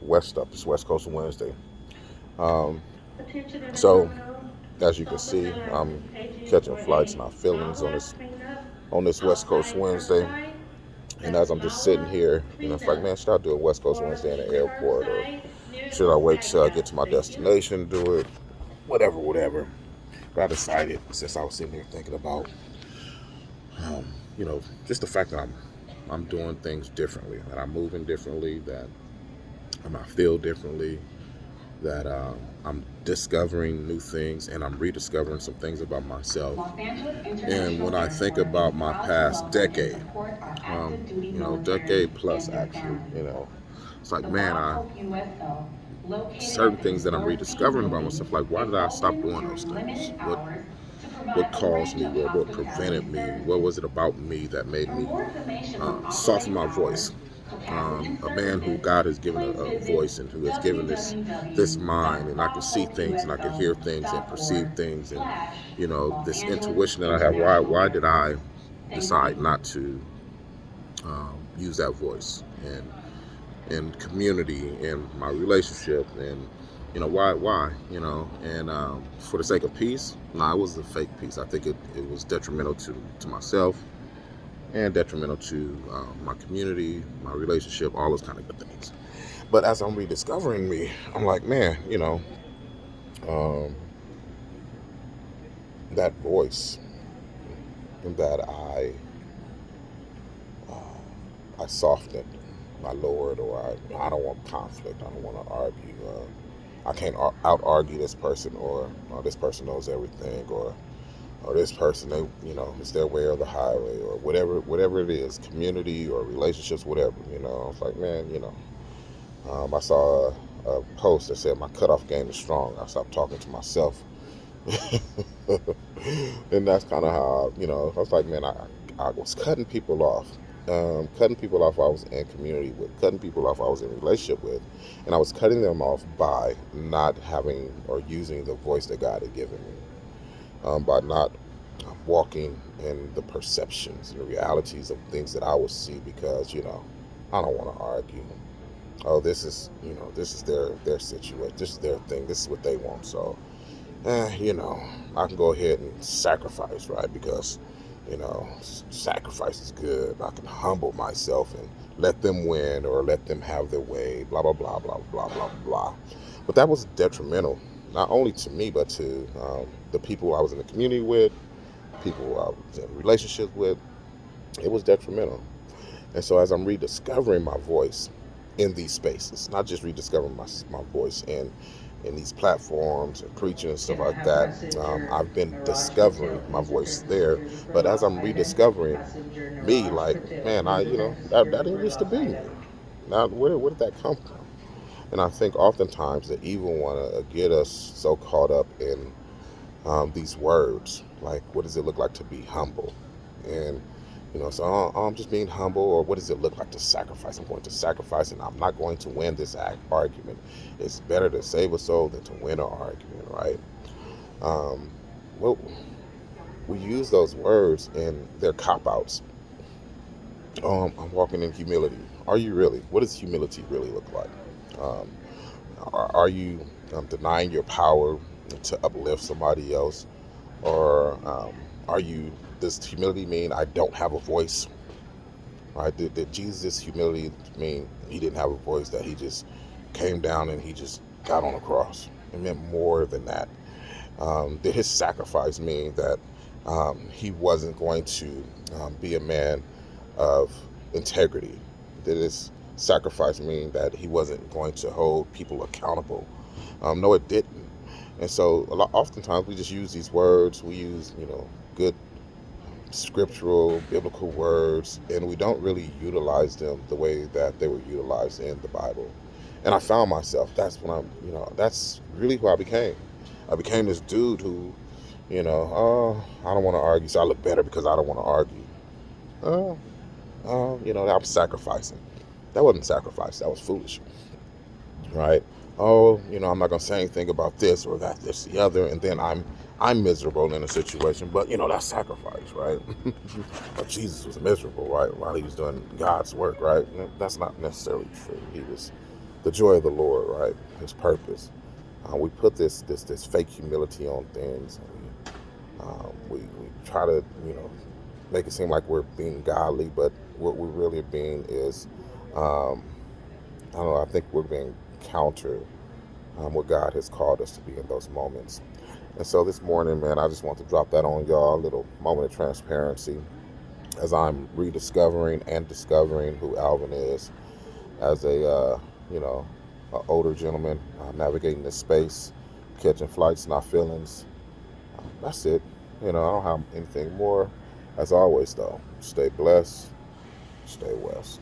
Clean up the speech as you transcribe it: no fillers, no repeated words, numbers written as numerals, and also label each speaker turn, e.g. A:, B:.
A: It's West Coast Wednesday. Um, so as you can see, I'm catching flights and our feelings on this West Coast Wednesday. And as I'm just sitting here, it's like, man, should I do a West Coast Wednesday in the airport, or should I wait till I get to my destination to do it? Whatever, whatever. But I decided, since I was sitting here thinking about, just the fact that I'm doing things differently, that I'm moving differently, that I feel differently, that I'm discovering new things, and I'm rediscovering some things about myself. And when I think about my past decade, decade plus actually, it's like, man, certain things that I'm rediscovering about myself. Like, why did I stop doing those things? What caused me? What prevented me? What was it about me that made me soften my voice? A man who God has given a voice, and who has given this mind, and I can see things, and I can hear things, and perceive things, and this intuition that I have. Why did I decide not to use that voice and community and my relationship, and why and for the sake of peace? No, it was a fake peace. I think it was detrimental to myself, and detrimental to my community, my relationship, all those kind of good things. But as I'm rediscovering me, I'm like, man, um, that voice that I softened, I lowered, or I don't want conflict. I don't want to argue. I can't out argue this person, or this person knows everything, or this person, it's their way or the highway, or whatever it is, community or relationships, whatever. I was like, man, I saw a post that said my cutoff game is strong. I stopped talking to myself. And that's kind of how, I was like, man, I was cutting people off. Cutting people off I was in community with, cutting people off I was in relationship with, and I was cutting them off by not having or using the voice that God had given me, by not walking in the perceptions and the realities of things that I would see, because I don't want to argue. Oh, this is their situation, this is their thing, this is what they want. So I can go ahead and sacrifice, right? Because sacrifice is good. I can humble myself and let them win, or let them have their way, blah blah blah blah blah blah blah. But that was detrimental, not only to me, but to the people I was in the community with, people I was in relationships with. It was detrimental. And so as I'm rediscovering my voice in these spaces, not just rediscovering my voice in these platforms and preaching and stuff like that, I've been discovering my voice there. But as I'm rediscovering me, like, man, that didn't used to be me. Now, where did that come from? And I think oftentimes the evil want to get us so caught up in these words, like, what does it look like to be humble? And so I'm just being humble, or what does it look like to sacrifice? I'm going to sacrifice, and I'm not going to win this argument. It's better to save a soul than to win an argument, right? Um, well, we use those words, and they're cop outs. I'm walking in humility. Are you really? What does humility really look like? Um, are you denying your power to uplift somebody else, or are you? Does humility mean I don't have a voice? Right? Did Jesus' humility mean he didn't have a voice, that he just came down and he just got on the cross? It meant more than that. Did his sacrifice mean that he wasn't going to be a man of integrity? Did his sacrifice mean that he wasn't going to hold people accountable? No, it didn't. And so oftentimes we just use these words. We use, good scriptural, biblical words, and we don't really utilize them the way that they were utilized in the Bible. And I found myself, that's really who I became. I became this dude who, I don't want to argue, so I look better because I don't want to argue. I'm sacrificing. That wasn't sacrifice, that was foolish, right? Oh, I'm not gonna say anything about this or that, this, the other, and then I'm miserable in a situation, but that's sacrifice, right? But Jesus was miserable, right, while he was doing God's work, right? That's not necessarily true. the joy of the Lord, right? His purpose. We put this fake humility on things. We try to, make it seem like we're being godly, but what we're really being is, um, I don't know. I think we're being counter what God has called us to be in those moments. And so this morning, man, I just want to drop that on y'all, a little moment of transparency as I'm rediscovering and discovering who Alvin is as you know, a older gentleman navigating this space, catching flights, not feelings. That's it. I don't have anything more. As always, though, stay blessed, stay west.